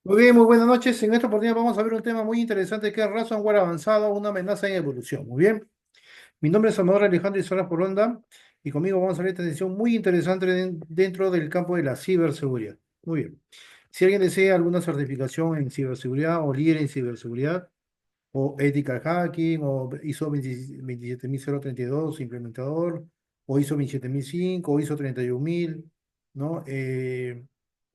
Muy bien, muy buenas noches. En esta oportunidad vamos a ver un tema muy interesante que es ransomware avanzado, una amenaza en evolución. Muy bien. Mi nombre es Salvador Alejandro Isola Porronda y conmigo vamos a ver esta sesión muy interesante dentro del campo de la ciberseguridad. Muy bien. Si alguien desea alguna certificación en ciberseguridad o líder en ciberseguridad o ethical hacking o ISO 27032 implementador o ISO 27005 o ISO 31000, ¿no?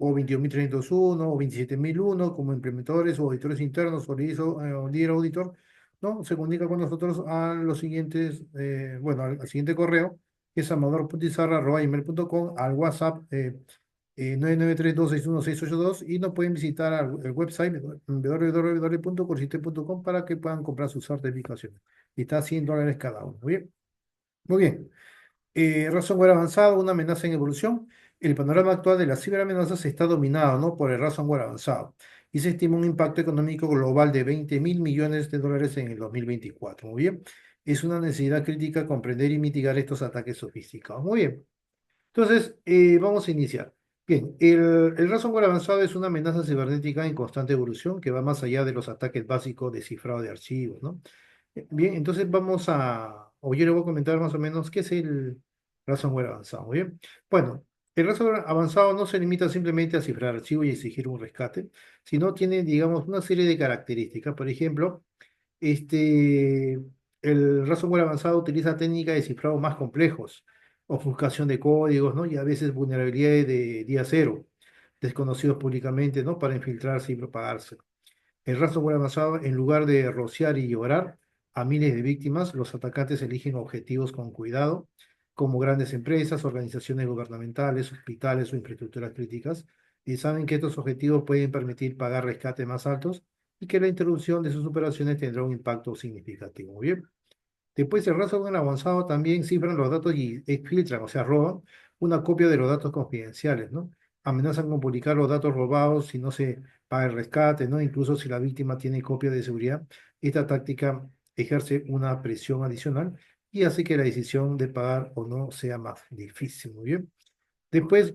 O 21301 o 27001 como implementadores o auditores internos o o líder auditor, ¿no? Se comunica con nosotros a los siguientes, bueno, al siguiente correo, que es amador.izarra@gmail.com, al WhatsApp 993-261-682 y nos pueden visitar el website www.corsite.com para que puedan comprar sus certificaciones. Y está a $100 cada uno. Muy bien. Muy bien. Ransomware avanzado, una amenaza en evolución. El panorama actual de las ciberamenazas está dominado, ¿no?, por el ransomware avanzado y se estima un impacto económico global de $20.000 millones en el 2024. Muy bien. Es una necesidad crítica comprender y mitigar estos ataques sofisticados. Muy bien. Entonces, vamos a iniciar. Bien, el ransomware avanzado es una amenaza cibernética en constante evolución que va más allá de los ataques básicos de cifrado de archivos, ¿no? Bien, entonces o yo le voy a comentar más o menos qué es el ransomware avanzado. Muy bien. Bueno, el ransomware avanzado no se limita simplemente a cifrar archivos y exigir un rescate, sino tiene, digamos, una serie de características. Por ejemplo, este, el ransomware avanzado utiliza técnicas de cifrado más complejos, ofuscación de códigos, ¿no? Y a veces vulnerabilidades de día cero, desconocidos públicamente, ¿no? Para infiltrarse y propagarse. El ransomware avanzado, en lugar de rociar y llorar a miles de víctimas, los atacantes eligen objetivos con cuidado, como grandes empresas, organizaciones gubernamentales, hospitales o infraestructuras críticas, y saben que estos objetivos pueden permitir pagar rescates más altos y que la interrupción de sus operaciones tendrá un impacto significativo. Muy bien. Después, el ransomware avanzado también cifran los datos y filtran, o sea, roban una copia de los datos confidenciales, ¿no? Amenazan con publicar los datos robados si no se paga el rescate, ¿no? Incluso si la víctima tiene copia de seguridad. Esta táctica ejerce una presión adicional y hace que la decisión de pagar o no sea más difícil. Muy bien. Después,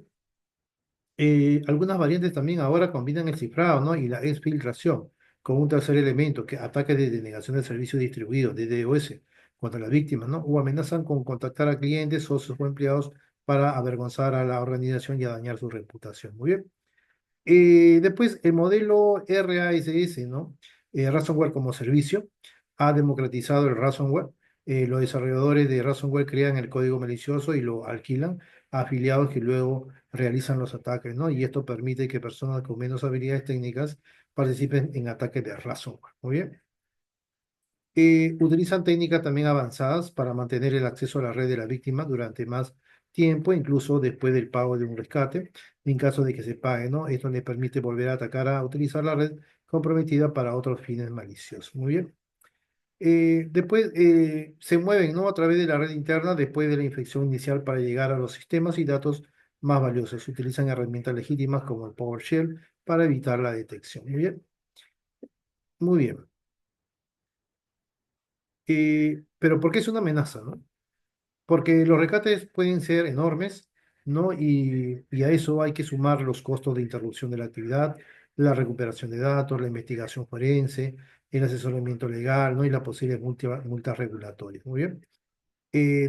algunas variantes también ahora combinan el cifrado, ¿no?, y la exfiltración con un tercer elemento, que ataques de denegación de servicio distribuido, DDoS, contra las víctimas, ¿no? O amenazan con contactar a clientes, socios o empleados para avergonzar a la organización y a dañar su reputación. Muy bien. Después, el modelo RASS, ¿no? Ransomware como servicio, ha democratizado el ransomware. Los desarrolladores de ransomware crean el código malicioso y lo alquilan a afiliados que luego realizan los ataques, ¿no? Y esto permite que personas con menos habilidades técnicas participen en ataques de ransomware. Muy bien. Utilizan técnicas también avanzadas para mantener el acceso a la red de la víctima durante más tiempo, incluso después del pago de un rescate, en caso de que se pague, ¿no? Esto le permite volver a atacar a utilizar la red comprometida para otros fines maliciosos. Muy bien. Después se mueven, ¿no?, a través de la red interna después de la infección inicial para llegar a los sistemas y datos más valiosos. Se utilizan herramientas legítimas como el PowerShell para evitar la detección. Muy bien. Muy bien. Pero ¿por qué es una amenaza, no? Porque los rescates pueden ser enormes, ¿no? Y a eso hay que sumar los costos de interrupción de la actividad, la recuperación de datos, la investigación forense, el asesoramiento legal, ¿no? Y las posibles multas regulatorias. Muy bien.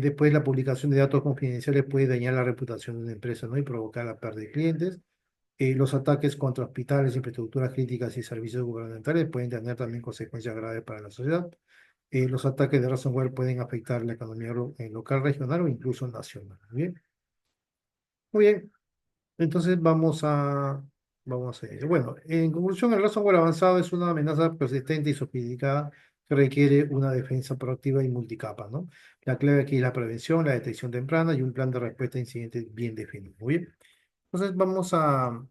Después, la publicación de datos confidenciales puede dañar la reputación de una empresa, ¿no?, y provocar la pérdida de clientes. Los ataques contra hospitales, infraestructuras críticas y servicios gubernamentales pueden tener también consecuencias graves para la sociedad. Los ataques de ransomware pueden afectar la economía local, regional o incluso nacional. Muy bien. Muy bien. Entonces vamos a ello. Bueno, en conclusión, el ransomware avanzado es una amenaza persistente y sofisticada que requiere una defensa proactiva y multicapa, ¿no? La clave aquí es la prevención, la detección temprana y un plan de respuesta a incidentes bien definido. Muy bien. Entonces vamos a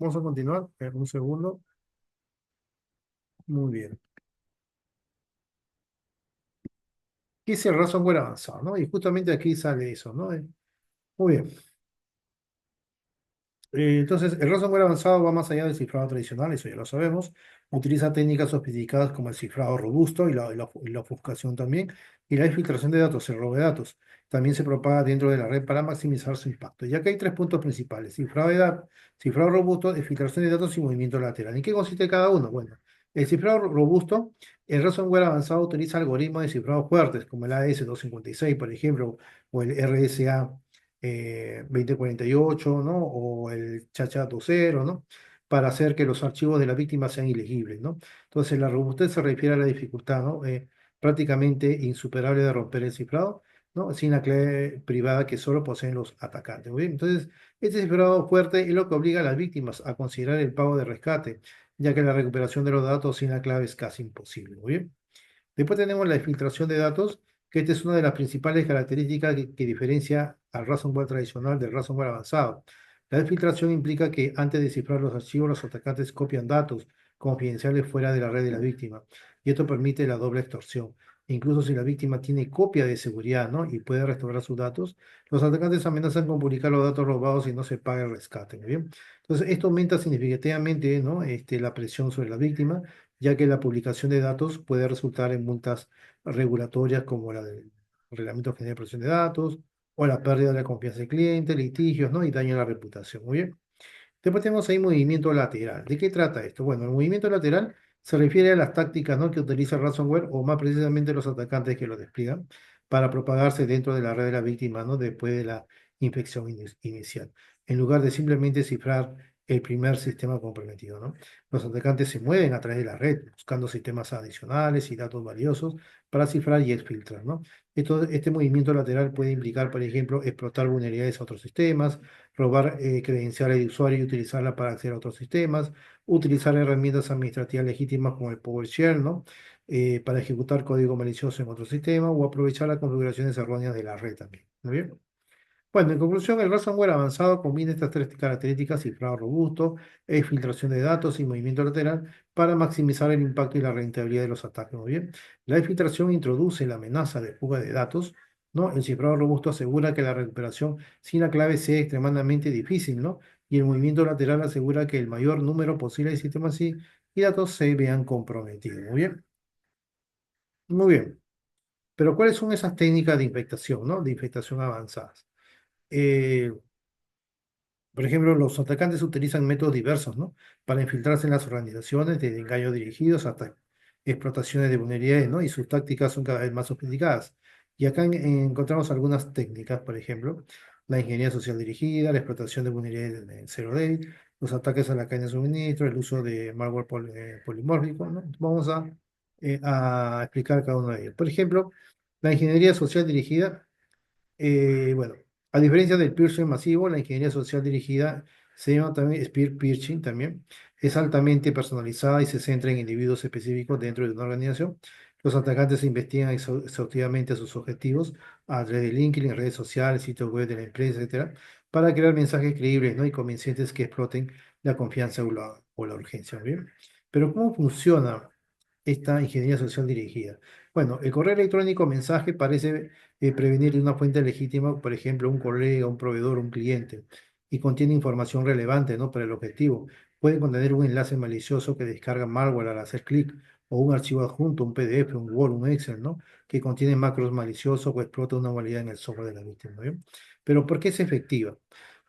continuar. Un segundo. Muy bien. ¿Qué es el ransomware avanzado, no? Y justamente aquí sale eso, ¿no? Muy bien. Entonces, el ransomware avanzado va más allá del cifrado tradicional, eso ya lo sabemos. Utiliza técnicas sofisticadas como el cifrado robusto y la ofuscación también, y la infiltración de datos, el robo de datos. También se propaga dentro de la red para maximizar su impacto. Y acá hay tres puntos principales: cifrado robusto, infiltración de datos y movimiento lateral. ¿En qué consiste cada uno? Bueno, el cifrado robusto, el ransomware avanzado utiliza algoritmos de cifrado fuertes, como el AES-256, por ejemplo, o el RSA 2048, ¿no? O el Chacha 2.0, ¿no? Para hacer que los archivos de la víctima sean ilegibles, ¿no? Entonces, la robustez se refiere a la dificultad, ¿no? Prácticamente insuperable de romper el cifrado, ¿no? Sin la clave privada que solo poseen los atacantes, ¿muy bien? Entonces, este cifrado fuerte es lo que obliga a las víctimas a considerar el pago de rescate, ya que la recuperación de los datos sin la clave es casi imposible, ¿muy bien? Después tenemos la filtración de datos, que esta es una de las principales características que diferencia al ransomware tradicional del ransomware avanzado. La filtración implica que antes de cifrar los archivos, los atacantes copian datos confidenciales fuera de la red de la víctima, y esto permite la doble extorsión. Incluso si la víctima tiene copia de seguridad, ¿no? Y puede restaurar sus datos, los atacantes amenazan con publicar los datos robados y no se paga el rescate, ¿muy bien? Entonces, esto aumenta significativamente, ¿no? La presión sobre la víctima, ya que la publicación de datos puede resultar en multas regulatorias como la del Reglamento General de Protección de Datos, o la pérdida de la confianza del cliente, litigios, ¿no? Y daño a la reputación. Muy bien. Después tenemos ahí movimiento lateral. ¿De qué trata esto? Bueno, el movimiento lateral se refiere a las tácticas, ¿no?, que utiliza el ransomware, o más precisamente los atacantes que lo despliegan para propagarse dentro de la red de la víctima, ¿no?, después de la infección inicial, en lugar de simplemente cifrar el primer sistema comprometido, ¿no? Los atacantes se mueven a través de la red, buscando sistemas adicionales y datos valiosos para cifrar y exfiltrar, ¿no? Este movimiento lateral puede implicar, por ejemplo, explotar vulnerabilidades a otros sistemas, robar credenciales de usuario y utilizarla para acceder a otros sistemas, utilizar herramientas administrativas legítimas como el PowerShell, ¿no? Para ejecutar código malicioso en otro sistema, o aprovechar las configuraciones erróneas de la red también. ¿Muy bien? Bueno, en conclusión, el ransomware avanzado combina estas tres características: cifrado robusto, filtración de datos y movimiento lateral, para maximizar el impacto y la rentabilidad de los ataques. Muy bien. La filtración introduce la amenaza de fuga de datos, ¿no? El cifrado robusto asegura que la recuperación sin la clave sea extremadamente difícil, ¿no? Y el movimiento lateral asegura que el mayor número posible de sistemas y datos se vean comprometidos. Muy bien. Muy bien. Pero ¿cuáles son esas técnicas de infectación, ¿no? De infectación avanzadas? Eh, Por ejemplo, los atacantes utilizan métodos diversos, ¿no?, para infiltrarse en las organizaciones, desde engaños dirigidos hasta explotaciones de vulnerabilidades, ¿no? Y sus tácticas son cada vez más sofisticadas. Y acá encontramos algunas técnicas, por ejemplo, la ingeniería social dirigida, la explotación de vulnerabilidades en zero day, los ataques a la cadena de suministro, el uso de malware polimórfico, ¿no? Vamos a explicar cada uno de ellos. Por ejemplo, la ingeniería social dirigida, bueno, a diferencia del piercing masivo, la ingeniería social dirigida se llama también spear phishing también. Es altamente personalizada y se centra en individuos específicos dentro de una organización. Los atacantes investigan exhaustivamente a sus objetivos a través de LinkedIn, redes sociales, sitios web de la empresa, etcétera, para crear mensajes creíbles, ¿no?, y convincentes que exploten la confianza o la urgencia. ¿Bien? Pero ¿cómo funciona esta ingeniería social dirigida? Bueno, el correo electrónico mensaje parece prevenir de una fuente legítima, por ejemplo, un colega, un proveedor, un cliente, y contiene información relevante, ¿no?, para el objetivo. Puede contener un enlace malicioso que descarga malware al hacer clic, o un archivo adjunto, un PDF, un Word, un Excel, ¿no?, que contiene macros maliciosos o explota una vulnerabilidad en el software de la víctima, ¿no? ¿Bien? Pero ¿por qué es efectiva?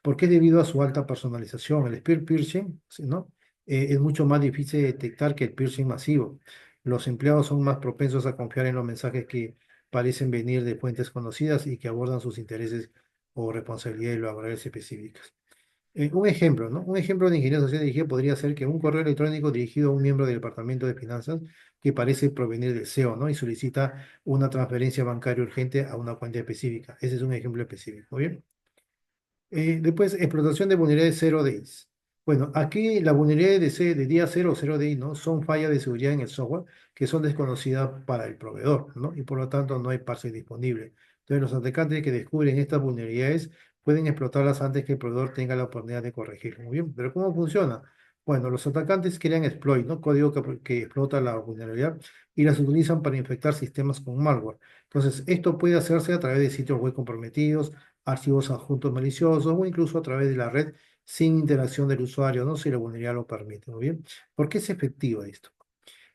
Porque debido a su alta personalización. El spear phishing, ¿sí?, ¿no? Es mucho más difícil de detectar que el piercing masivo. Los empleados son más propensos a confiar en los mensajes que parecen venir de fuentes conocidas y que abordan sus intereses o responsabilidades laborales específicas. Un ejemplo, ¿no? Un ejemplo de ingeniería social dirigida podría ser que un correo electrónico dirigido a un miembro del departamento de finanzas, que parece provenir del CEO, ¿no?, y solicita una transferencia bancaria urgente a una cuenta específica. Ese es un ejemplo específico. ¿Bien? Después, explotación de vulnerabilidades zero days. Bueno, aquí las vulnerabilidades de día cero o zero day, ¿no?, son fallas de seguridad en el software que son desconocidas para el proveedor, ¿no? Y por lo tanto no hay parche disponible. Entonces, los atacantes que descubren estas vulnerabilidades pueden explotarlas antes que el proveedor tenga la oportunidad de corregirlo. Muy bien, pero ¿cómo funciona? Bueno, los atacantes crean exploit, ¿no?, código que explota la vulnerabilidad, y las utilizan para infectar sistemas con malware. Entonces, esto puede hacerse a través de sitios web comprometidos, archivos adjuntos maliciosos, o incluso a través de la red sin interacción del usuario, ¿no? Si la vulnerabilidad lo permite, muy bien. ¿Por qué es efectiva esto?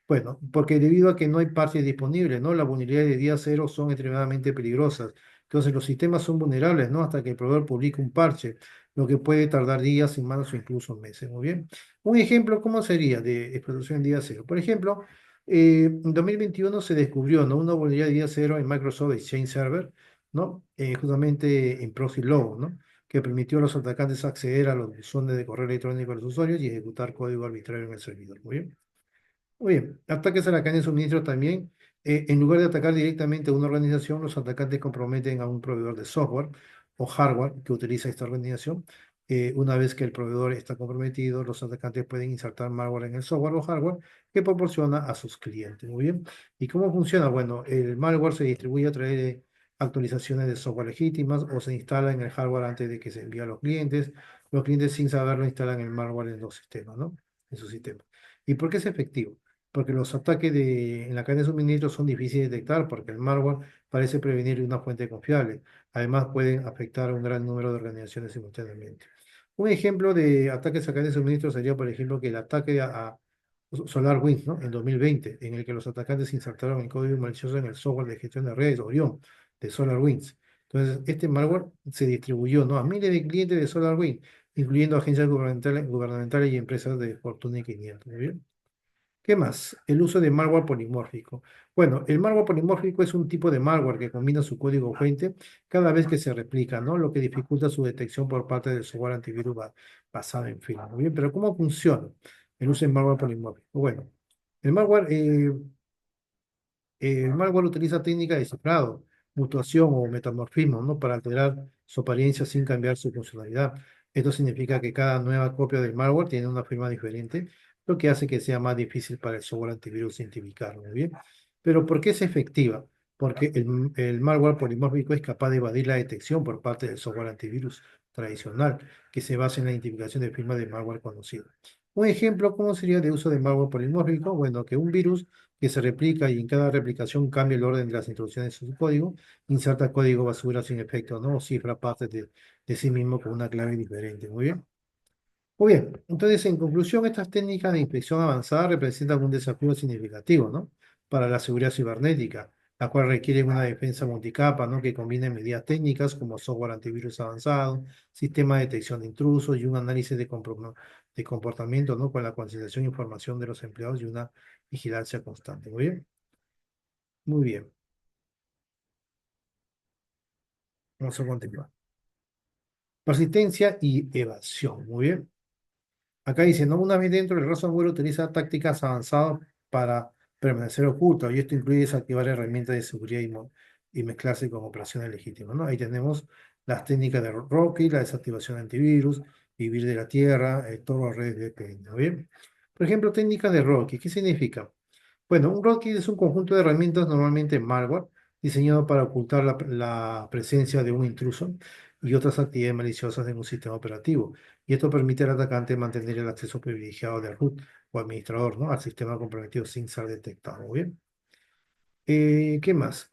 Bueno, porque debido a que no hay parches disponibles, ¿no? Las vulnerabilidades de día cero son extremadamente peligrosas. Entonces los sistemas son vulnerables, ¿no? Hasta que el proveedor publique un parche, lo que puede tardar días, semanas o incluso meses. Muy bien. Un ejemplo, ¿cómo sería de explotación en día cero? Por ejemplo, en 2021 se descubrió, ¿no? Una vulnerabilidad de día cero en Microsoft Exchange Server, ¿no? Justamente en Proxy Logo, ¿no? Que permitió a los atacantes acceder a los buzones de correo electrónico de los usuarios y ejecutar código arbitrario en el servidor. Muy bien. Muy bien, ataques a la cadena de suministro también. En lugar de atacar directamente a una organización, los atacantes comprometen a un proveedor de software o hardware que utiliza esta organización. Una vez que el proveedor está comprometido, los atacantes pueden insertar malware en el software o hardware que proporciona a sus clientes. Muy bien. ¿Y cómo funciona? Bueno, el malware se distribuye a través de actualizaciones de software legítimas o se instala en el hardware antes de que se envíe a los clientes. Los clientes sin saberlo instalan el malware en los sistemas, ¿no? En su sistema. ¿Y por qué es efectivo? Porque los ataques en la cadena de suministro son difíciles de detectar porque el malware parece prevenir de una fuente confiable. Además, pueden afectar a un gran número de organizaciones simultáneamente. Un ejemplo de ataques a cadena de suministro sería, por ejemplo, que el ataque a SolarWinds, ¿no? En 2020, en el que los atacantes insertaron el código malicioso en el software de gestión de redes, Orion, de SolarWinds. Entonces, este malware se distribuyó, ¿no? A miles de clientes de SolarWinds, incluyendo agencias gubernamentales y empresas de Fortune 500. ¿Muy bien? ¿Qué más? El uso de malware polimórfico. Bueno, el malware polimórfico es un tipo de malware que combina su código fuente cada vez que se replica, ¿no? Lo que dificulta su detección por parte del software antivirus basado en firma. Muy bien, pero ¿cómo funciona el uso de malware polimórfico? Bueno, el malware utiliza técnicas de cifrado, mutuación o metamorfismo, ¿no? Para alterar su apariencia sin cambiar su funcionalidad. Esto significa que cada nueva copia del malware tiene una firma diferente, lo que hace que sea más difícil para el software antivirus identificarlo, ¿muy bien? Pero ¿por qué es efectiva? Porque el malware polimórfico es capaz de evadir la detección por parte del software antivirus tradicional, que se basa en la identificación de firma de malware conocido. Un ejemplo, ¿cómo sería de uso de malware polimórfico? Bueno, que un virus que se replica y en cada replicación cambia el orden de las instrucciones de su código, inserta código basura sin efecto, ¿no? O cifra partes de sí mismo con una clave diferente. Muy bien. Muy bien. Entonces, en conclusión, estas técnicas de inspección avanzada representan un desafío significativo, ¿no? Para la seguridad cibernética, la cual requiere una defensa multicapa, ¿no? Que combine medidas técnicas como software antivirus avanzado, sistema de detección de intrusos y un análisis de comportamiento, ¿no? Con la concienciación e información de los empleados y una vigilancia constante. Muy bien. Muy bien, vamos a continuar. Persistencia y evasión. Muy bien. Acá dice, ¿no? Una vez dentro, el ransomware utiliza tácticas avanzadas para permanecer oculto, y esto incluye desactivar herramientas de seguridad y mezclarse con operaciones legítimas, ¿no? Ahí tenemos las técnicas de Rocky, la desactivación de antivirus, vivir de la tierra, todo los redes de VPN. ¿No bien? Por ejemplo, técnicas de Rocky, ¿qué significa? Bueno, un rootkit es un conjunto de herramientas, normalmente malware, diseñado para ocultar la presencia de un intruso y otras actividades maliciosas en un sistema operativo. Y esto permite al atacante mantener el acceso privilegiado del root o administrador, ¿no? Al sistema comprometido sin ser detectado. Muy bien. ¿Qué más?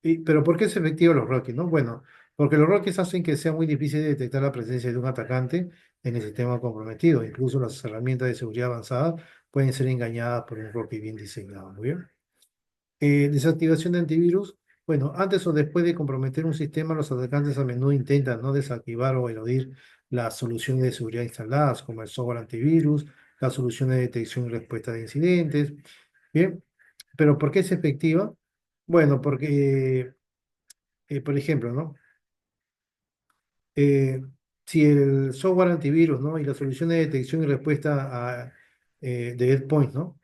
Pero ¿por qué es efectivo los rootkits, no? Bueno, porque los rootkits hacen que sea muy difícil de detectar la presencia de un atacante en el sistema comprometido. Incluso las herramientas de seguridad avanzada pueden ser engañadas por un rootkit bien diseñado. Muy bien. Desactivación de antivirus. Bueno, antes o después de comprometer un sistema, los atacantes a menudo intentan no desactivar o eludir las soluciones de seguridad instaladas, como el software antivirus, las soluciones de detección y respuesta de incidentes. Bien, pero ¿por qué es efectiva? Bueno, porque, por ejemplo, ¿no? eh, si el software antivirus, ¿no? Y la solución de detección y respuesta de endpoint, ¿no?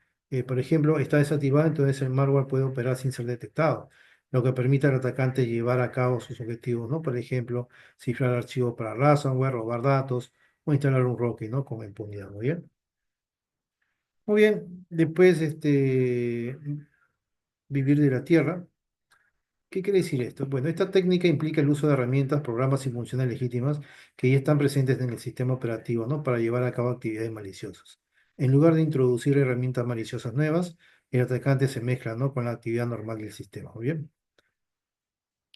Por ejemplo, está desactivada, entonces el malware puede operar sin ser detectado, lo que permite al atacante llevar a cabo sus objetivos, ¿no? Por ejemplo, cifrar archivos para ransomware, robar datos o instalar un Rocky, ¿no? Con impunidad, ¿muy bien? Muy bien, después, vivir de la tierra. ¿Qué quiere decir esto? Bueno, esta técnica implica el uso de herramientas, programas y funciones legítimas que ya están presentes en el sistema operativo, ¿no? Para llevar a cabo actividades maliciosas. En lugar de introducir herramientas maliciosas nuevas, el atacante se mezcla, ¿no? Con la actividad normal del sistema. ¿Muy bien?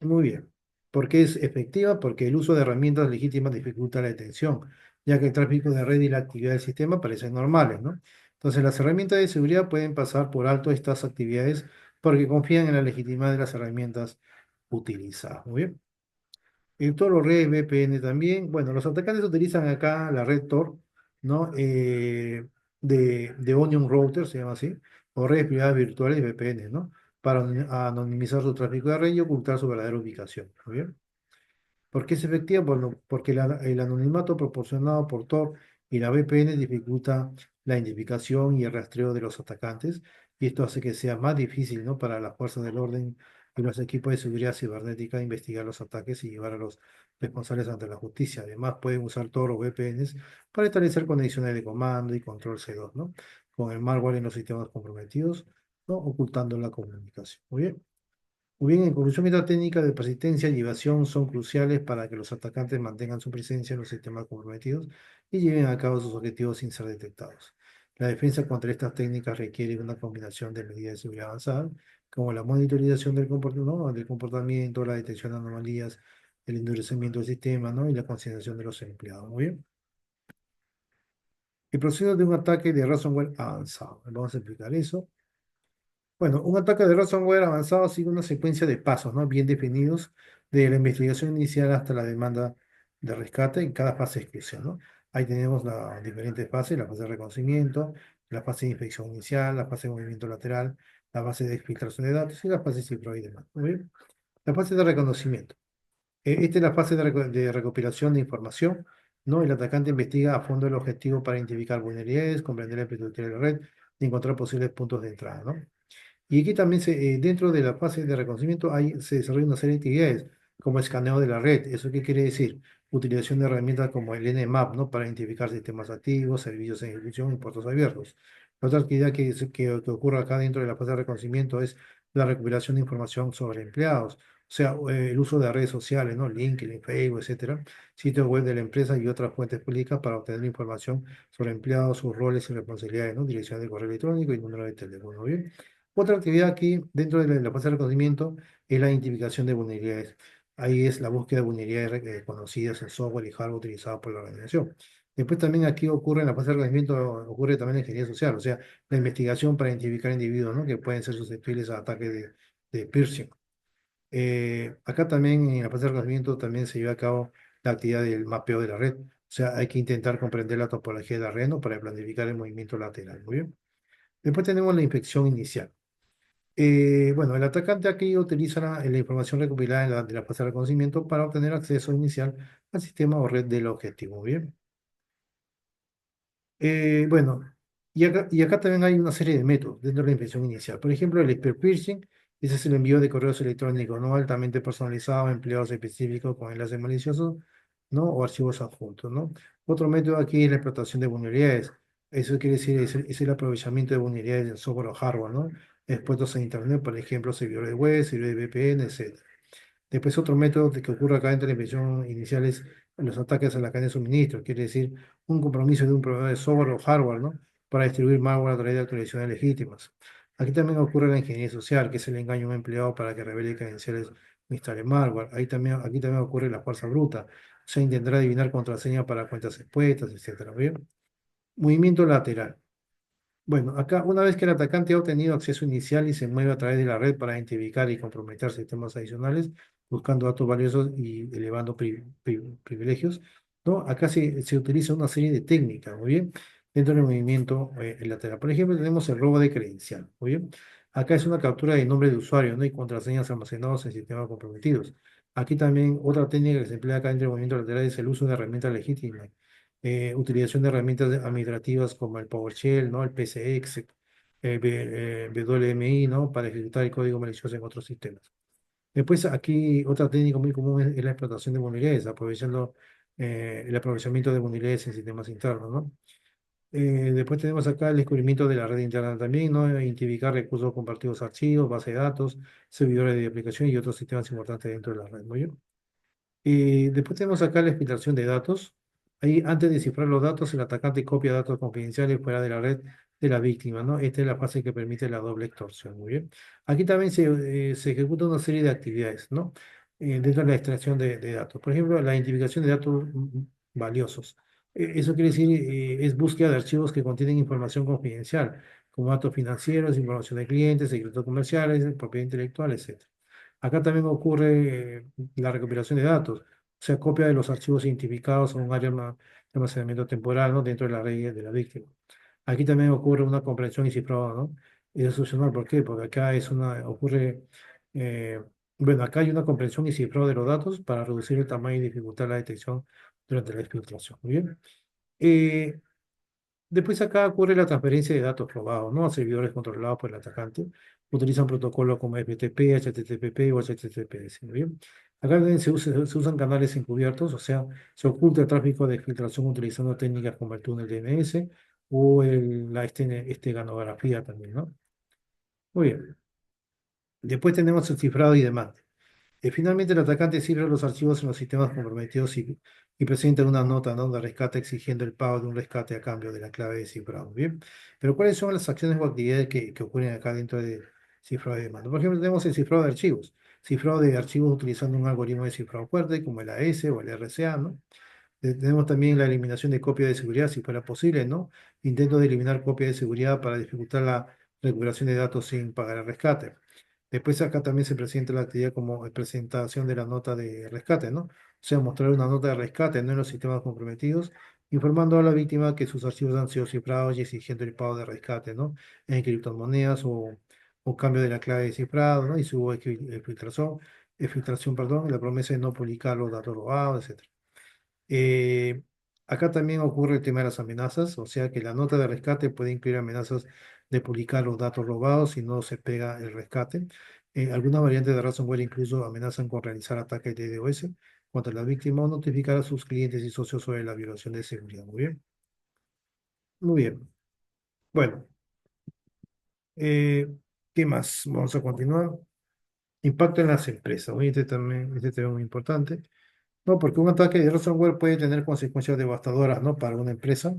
Muy bien. ¿Por qué es efectiva? Porque el uso de herramientas legítimas dificulta la detención, ya que el tráfico de red y la actividad del sistema parecen normales, ¿no? Entonces, las herramientas de seguridad pueden pasar por alto estas actividades porque confían en la legitimidad de las herramientas utilizadas. Muy bien. El Tor o red VPN también. Bueno, los atacantes utilizan acá la red Tor, ¿no? De Onion Router, se llama así, o redes privadas virtuales VPN, ¿no? Para anonimizar su tráfico de red y ocultar su verdadera ubicación. Muy bien. ¿Por qué es efectiva? Bueno, porque el anonimato proporcionado por Tor y la VPN dificulta la identificación y el rastreo de los atacantes, y esto hace que sea más difícil, ¿no? Para las fuerzas del orden y los equipos de seguridad cibernética investigar los ataques y llevar a los responsables ante la justicia. Además, pueden usar Tor o VPNs para establecer conexiones de comando y control C2, ¿no? Con el malware en los sistemas comprometidos, ¿no? Ocultando la comunicación. Muy bien. Muy bien, en conclusión, esta técnica de persistencia y evasión son cruciales para que los atacantes mantengan su presencia en los sistemas comprometidos y lleven a cabo sus objetivos sin ser detectados. La defensa contra estas técnicas requiere una combinación de medidas de seguridad avanzadas, como la monitorización del comportamiento, la detección de anomalías, el endurecimiento del sistema, ¿no? Y la concienciación de los empleados. Muy bien. El proceso de un ataque de ransomware avanzado. Vamos a explicar eso. Bueno, un ataque de ransomware avanzado sigue una secuencia de pasos, ¿no? Bien definidos, de la investigación inicial hasta la demanda de rescate, en cada fase es crucial, ¿no? Ahí tenemos las diferentes fases: la fase de reconocimiento, la fase de inspección inicial, la fase de movimiento lateral, la fase de exfiltración de datos y la fase cifrado y demás. Muy bien. La fase de reconocimiento. Esta es la fase de recopilación de información, ¿no? El atacante investiga a fondo el objetivo para identificar vulnerabilidades, comprender la infraestructura de la red y encontrar posibles puntos de entrada, ¿no? Y aquí también dentro de la fase de reconocimiento se desarrolla una serie de actividades como escaneo de la red. ¿Eso qué quiere decir? Utilización de herramientas como el Nmap, ¿no? Para identificar sistemas activos, servicios en ejecución y puertos abiertos. La otra actividad que ocurre acá dentro de la fase de reconocimiento es la recuperación de información sobre empleados. O sea, el uso de redes sociales, ¿no? LinkedIn, Facebook, etcétera, sitio web de la empresa y otras fuentes públicas para obtener información sobre empleados, sus roles y responsabilidades, ¿no? Dirección de correo electrónico y número de teléfono. ¿Bien? Otra actividad aquí dentro de la fase de reconocimiento es la identificación de vulnerabilidades. Ahí es la búsqueda de vulnerabilidades conocidas en software y hardware utilizados por la organización. Después también aquí ocurre en la fase de reconocimiento, ocurre también la ingeniería social, o sea, la investigación para identificar individuos, ¿no? Que pueden ser susceptibles a ataques de phishing. Acá también en la fase de reconocimiento también se lleva a cabo la actividad del mapeo de la red. O sea, hay que intentar comprender la topología de la red, ¿no? Para planificar el movimiento lateral. Muy bien. Después tenemos la inspección inicial. Bueno, el atacante aquí utiliza la información recopilada de la fase de reconocimiento para obtener acceso inicial al sistema o red del objetivo. Bien. Bueno, y acá también hay una serie de métodos dentro de la inspección inicial. Por ejemplo, el spear phishing, ese es el envío de correos electrónicos no altamente personalizados a empleados específicos con enlaces maliciosos, ¿no? O archivos adjuntos, ¿no? Otro método aquí es la explotación de vulnerabilidades. Eso quiere decir es el aprovechamiento de vulnerabilidades en software o hardware, ¿no? Expuestos a Internet, por ejemplo, servidores web, servidores VPN, etc. Después otro método que ocurre acá dentro de la inspección inicial es los ataques a la cadena de suministro, quiere decir un compromiso de un proveedor de software o hardware, ¿no? Para distribuir malware a través de actualizaciones legítimas. Aquí también ocurre la ingeniería social, que es el engaño a un empleado para que revele credenciales o instale malware. Aquí también ocurre la fuerza bruta, o sea, intentar adivinar contraseñas para cuentas expuestas, etcétera. ¿Bien? Movimiento lateral. Bueno, acá una vez que el atacante ha obtenido acceso inicial y se mueve a través de la red para identificar y comprometer sistemas adicionales, buscando datos valiosos y elevando privilegios, ¿no? Acá se utiliza una serie de técnicas, muy bien, dentro del movimiento lateral. Por ejemplo, tenemos el robo de credencial, muy bien. Acá es una captura de nombre de usuario, ¿no? Y contraseñas almacenados en sistemas comprometidos. Aquí también otra técnica que se emplea acá dentro del movimiento lateral es el uso de herramientas legítimas, utilización de herramientas administrativas como el PowerShell, ¿no? El PCX, WMI, ¿no? Para ejecutar el código malicioso en otros sistemas. Después, aquí otra técnica muy común es la explotación de vulnerabilidades, aprovechando el aprovechamiento de vulnerabilidades en sistemas internos, ¿no? Después tenemos acá el descubrimiento de la red interna también, ¿no? Identificar recursos compartidos, archivos, base de datos, servidores de aplicación y otros sistemas importantes dentro de la red, ¿no? Y después tenemos acá la exfiltración de datos. Ahí, antes de cifrar los datos, el atacante copia datos confidenciales fuera de la red de la víctima, ¿no? Esta es la fase que permite la doble extorsión, muy bien. Aquí también se ejecuta una serie de actividades, ¿no? dentro de la extracción de datos. Por ejemplo, la identificación de datos valiosos. Eso quiere decir, es búsqueda de archivos que contienen información confidencial, como datos financieros, información de clientes, secretos comerciales, propiedad intelectual, etc. Acá también ocurre la recuperación de datos, o sea, copia de los archivos identificados a un área de almacenamiento temporal, ¿no? Dentro de la red de la víctima. Aquí también ocurre una comprensión y cifrado, ¿no? Y es excepcional, ¿por qué? Porque acá ocurre, eh, bueno, acá hay una comprensión y cifrado de los datos para reducir el tamaño y dificultar la detección durante la exfiltración. Muy bien. Eh, Después acá ocurre la transferencia de datos robados, ¿no? A servidores controlados por el atacante. Utilizan protocolos como FTP, HTTP o HTTPS, ¿muy bien? Acá también se usan canales encubiertos, o sea, se oculta el tráfico de filtración utilizando técnicas como el túnel DNS o la estenografía también, ¿no? Muy bien. Después tenemos el cifrado y demanda. Finalmente, el atacante cifra los archivos en los sistemas comprometidos y presenta una nota, ¿no? De rescate exigiendo el pago de un rescate a cambio de la clave de cifrado. Bien, pero ¿cuáles son las acciones o actividades que ocurren acá dentro de cifrado y demanda? Por ejemplo, tenemos el cifrado de archivos. Cifrado de archivos utilizando un algoritmo de cifrado fuerte como el AES o el RSA, ¿no? Tenemos también la eliminación de copia de seguridad, si fuera posible, ¿no? Intento de eliminar copia de seguridad para dificultar la recuperación de datos sin pagar el rescate. Después acá también se presenta la actividad como presentación de la nota de rescate, ¿no? O sea, mostrar una nota de rescate, no en los sistemas comprometidos, informando a la víctima que sus archivos han sido cifrados y exigiendo el pago de rescate, ¿no? En criptomonedas o cambio de la clave de cifrado, ¿no? Y su filtración, perdón, y la promesa de no publicar los datos robados, etc. Eh, Acá también ocurre el tema de las amenazas, o sea que la nota de rescate puede incluir amenazas de publicar los datos robados si no se pega el rescate. Algunas variantes de ransomware incluso amenazan con realizar ataques de DDoS contra la víctima o notificar a sus clientes y socios sobre la violación de seguridad. Muy bien, muy bien. Bueno, eh, ¿qué más? Vamos a continuar. Impacto en las empresas. Oye, este tema es muy importante. No, porque un ataque de ransomware puede tener consecuencias devastadoras, ¿no? Para una empresa.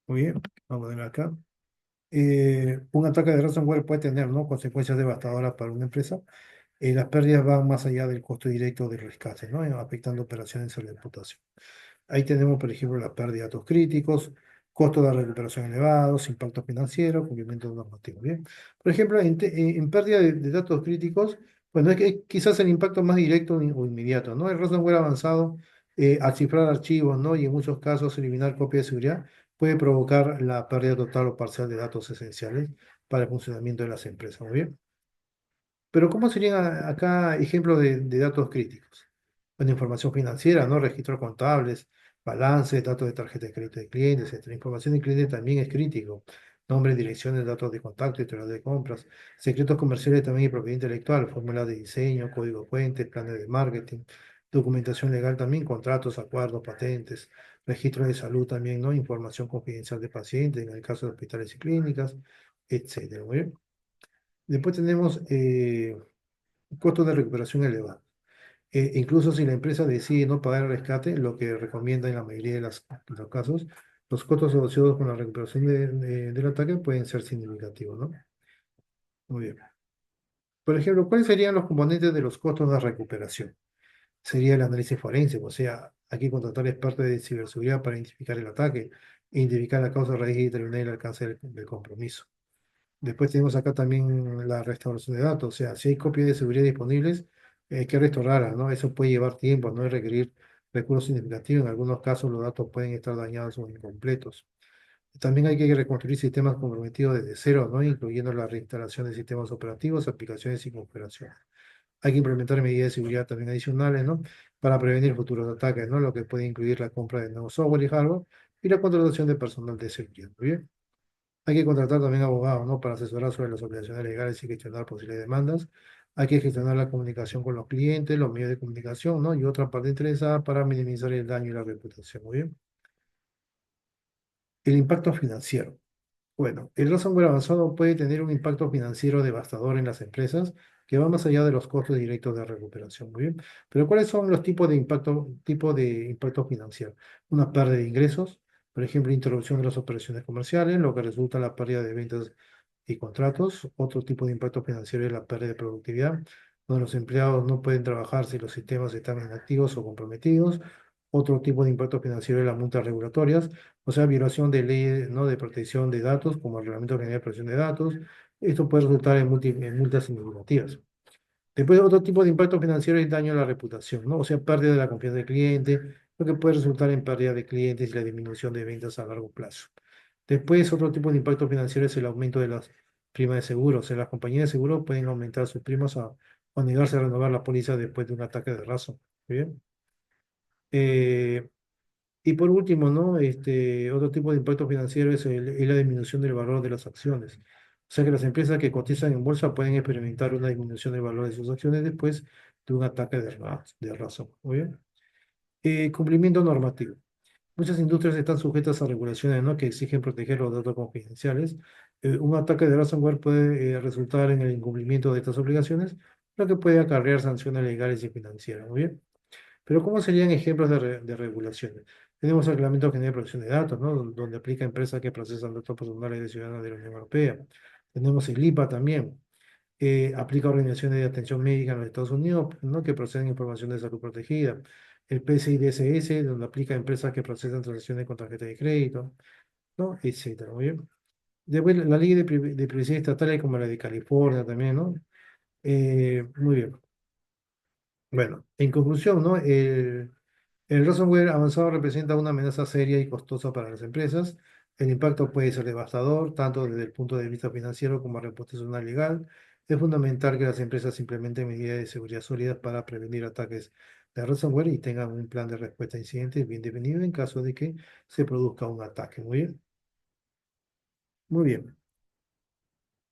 Muy bien, vamos a ver acá. Un ataque de ransomware puede tener, ¿no? Consecuencias devastadoras para una empresa. Las pérdidas van más allá del costo directo del rescate, ¿no? Afectando operaciones y la reputación. Ahí tenemos, por ejemplo, la pérdida de datos críticos, costos de recuperación elevados, impacto financiero, cumplimiento de normativos. Bien. Por ejemplo, en pérdida de datos críticos, bueno, es que quizás el impacto más directo o inmediato, ¿no? El ransomware avanzado, al cifrar archivos, ¿no? Y en muchos casos eliminar copias de seguridad, puede provocar la pérdida total o parcial de datos esenciales para el funcionamiento de las empresas. Muy bien. Pero ¿cómo serían acá ejemplos de datos críticos? Bueno, información financiera, ¿no? Registros contables, balances, datos de tarjeta de crédito de clientes, etcétera. Información de cliente también es crítico. Nombres, direcciones, datos de contacto, historial de compras, secretos comerciales también y propiedad intelectual, fórmulas de diseño, código fuente, planes de marketing, documentación legal también, contratos, acuerdos, patentes, registros de salud también, ¿no? Información confidencial de pacientes, en el caso de hospitales y clínicas, etcétera. Muy bien. Después tenemos costos de recuperación elevados. Incluso si la empresa decide no pagar el rescate, lo que recomienda en la mayoría de los casos, los costos asociados con la recuperación del ataque pueden ser significativos, ¿no? Muy bien. Por ejemplo, ¿cuáles serían los componentes de los costos de recuperación? Sería el análisis forense, o sea, hay que contratar expertos de ciberseguridad para identificar el ataque, identificar la causa raíz y determinar el alcance del compromiso. Después tenemos acá también la restauración de datos, o sea, si hay copias de seguridad disponibles, hay que restaurarlas, ¿no? Eso puede llevar tiempo, no es requerir recursos significativos. En algunos casos los datos pueden estar dañados o incompletos. También hay que reconstruir sistemas comprometidos desde cero, ¿no? Incluyendo la reinstalación de sistemas operativos, aplicaciones y configuraciones. Hay que implementar medidas de seguridad también adicionales, ¿no? Para prevenir futuros ataques, ¿no? Lo que puede incluir la compra de nuevos software y hardware y la contratación de personal de seguridad. ¿Muy bien? Hay que contratar también abogados, ¿no? Para asesorar sobre las obligaciones legales y gestionar posibles demandas. Hay que gestionar la comunicación con los clientes, los medios de comunicación, ¿no? Y otra parte interesada para minimizar el daño y la reputación. Muy bien. El impacto financiero. Bueno, el ransomware avanzado puede tener un impacto financiero devastador en las empresas que va más allá de los costos directos de recuperación. Muy bien. Pero ¿cuáles son los tipos de impacto financiero? Una pérdida de ingresos, por ejemplo, interrupción de las operaciones comerciales, lo que resulta en la pérdida de ventas y contratos. Otro tipo de impacto financiero es la pérdida de productividad, donde los empleados no pueden trabajar si los sistemas están inactivos o comprometidos. Otro tipo de impacto financiero es las multas regulatorias, o sea, violación de leyes, ¿no?, de protección de datos, como el Reglamento General de Protección de Datos. Esto puede resultar en multas significativas. Después, otro tipo de impacto financiero es daño a la reputación, ¿no? O sea, pérdida de la confianza del cliente, lo que puede resultar en pérdida de clientes y la disminución de ventas a largo plazo. Después, otro tipo de impacto financiero es el aumento de las primas de seguro. O sea, las compañías de seguro pueden aumentar sus primas o negarse a renovar la póliza después de un ataque de ransomware. ¿Bien? Eh, y por último, ¿no? Otro tipo de impacto financiero es la disminución del valor de las acciones. O sea que las empresas que cotizan en bolsa pueden experimentar una disminución del valor de sus acciones después de un ataque de ransomware. ¿Muy bien? Cumplimiento normativo. Muchas industrias están sujetas a regulaciones, ¿no?, que exigen proteger los datos confidenciales. Un ataque de ransomware puede resultar en el incumplimiento de estas obligaciones, lo que puede acarrear sanciones legales y financieras. Muy bien. Pero ¿cómo serían ejemplos de regulaciones? Tenemos el Reglamento General de Protección de Datos, ¿no?, donde aplica a empresas que procesan datos personales de ciudadanos de la Unión Europea. Tenemos el IPA también. Aplica a organizaciones de atención médica en los Estados Unidos, ¿no?, que proceden información de salud protegida. El PCI DSS, donde aplica a empresas que procesan transacciones con tarjetas de crédito, ¿no?, etcétera. Muy bien. Después, la ley de privacidad estatales como la de California también, ¿no? Muy bien. Bueno, en conclusión, ¿no? El ransomware avanzado representa una amenaza seria y costosa para las empresas. El impacto puede ser devastador, tanto desde el punto de vista financiero como reputacional legal. Es fundamental que las empresas implementen medidas de seguridad sólidas para prevenir ataques de ransomware y tengan un plan de respuesta a incidentes bien definido en caso de que se produzca un ataque. Muy bien. Muy bien.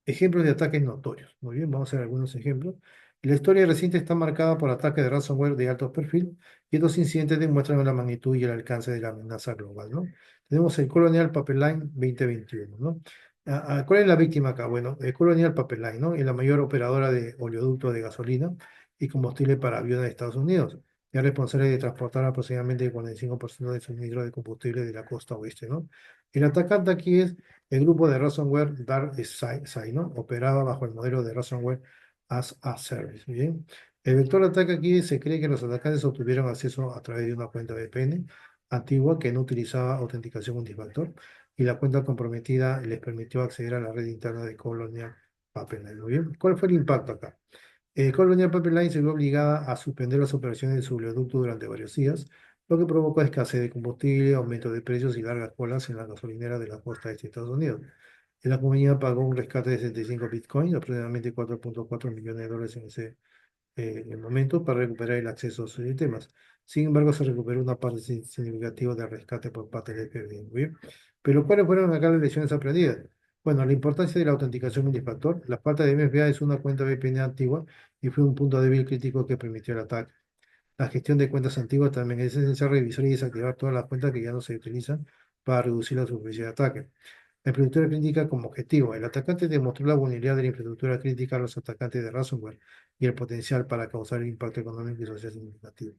Ejemplos de ataques notorios. Muy bien, vamos a ver algunos ejemplos. La historia reciente está marcada por ataques de ransomware de alto perfil y estos incidentes demuestran la magnitud y el alcance de la amenaza global, ¿no? Tenemos el Colonial Pipeline 2021, ¿no? ¿Cuál es la víctima acá? Bueno, el Colonial Pipeline, ¿no? Es la mayor operadora de oleoductos de gasolina y combustible para aviones de Estados Unidos. Es responsable de transportar aproximadamente el 45% del suministro de combustible de la costa oeste, ¿no? El atacante aquí es el grupo de ransomware DarkSide, ¿no? Operaba bajo el modelo de ransomware as a service. Bien. El vector de ataque aquí se cree que los atacantes obtuvieron acceso a través de una cuenta VPN antigua que no utilizaba autenticación multifactor y la cuenta comprometida les permitió acceder a la red interna de Colonial Pipeline. Muy bien. ¿Cuál fue el impacto acá? Colonial Pipeline se vio obligada a suspender las operaciones de su oleoducto durante varios días, lo que provocó escasez de combustible, aumento de precios y largas colas en la gasolinera de la costa este de Estados Unidos. La compañía pagó un rescate de 65 bitcoins, aproximadamente 4.4 millones de dólares en ese el momento, para recuperar el acceso a sus sistemas. Sin embargo, se recuperó una parte significativa del rescate por parte del FBI. Muy bien. Pero ¿cuáles fueron acá las lecciones aprendidas? Bueno, la importancia de la autenticación multifactor. La falta de MFA es una cuenta VPN antigua y fue un punto débil crítico que permitió el ataque. La gestión de cuentas antiguas también es esencial revisar y desactivar todas las cuentas que ya no se utilizan para reducir la superficie de ataque. La infraestructura crítica como objetivo. El atacante demostró la vulnerabilidad de la infraestructura crítica a los atacantes de ransomware y el potencial para causar impacto económico y social significativo.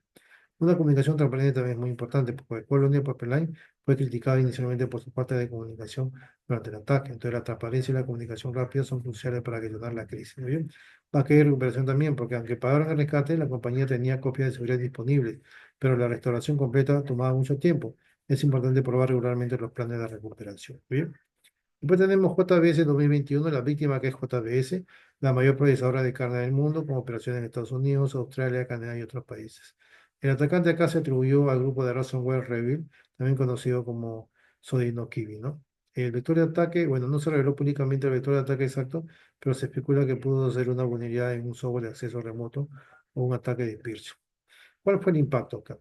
Una comunicación transparente también es muy importante, porque el Colonial Pipeline fue criticado inicialmente por su falta de comunicación durante el ataque. Entonces, la transparencia y la comunicación rápida son cruciales para gestionar la crisis. ¿Muy bien? Va a quedar recuperación también, porque aunque pagaron el rescate, la compañía tenía copias de seguridad disponibles, pero la restauración completa tomaba mucho tiempo. Es importante probar regularmente los planes de recuperación. ¿Muy bien? Después tenemos JBS 2021, la víctima que es JBS, la mayor procesadora de carne del mundo, con operaciones en Estados Unidos, Australia, Canadá y otros países. El atacante acá se atribuyó al grupo de ransomware Revil, también conocido como Sodinokibi, ¿no? El vector de ataque, bueno, no se reveló públicamente el vector de ataque exacto, pero se especula que pudo ser una vulnerabilidad en un software de acceso remoto o un ataque de Pearson. ¿Cuál fue el impacto acá?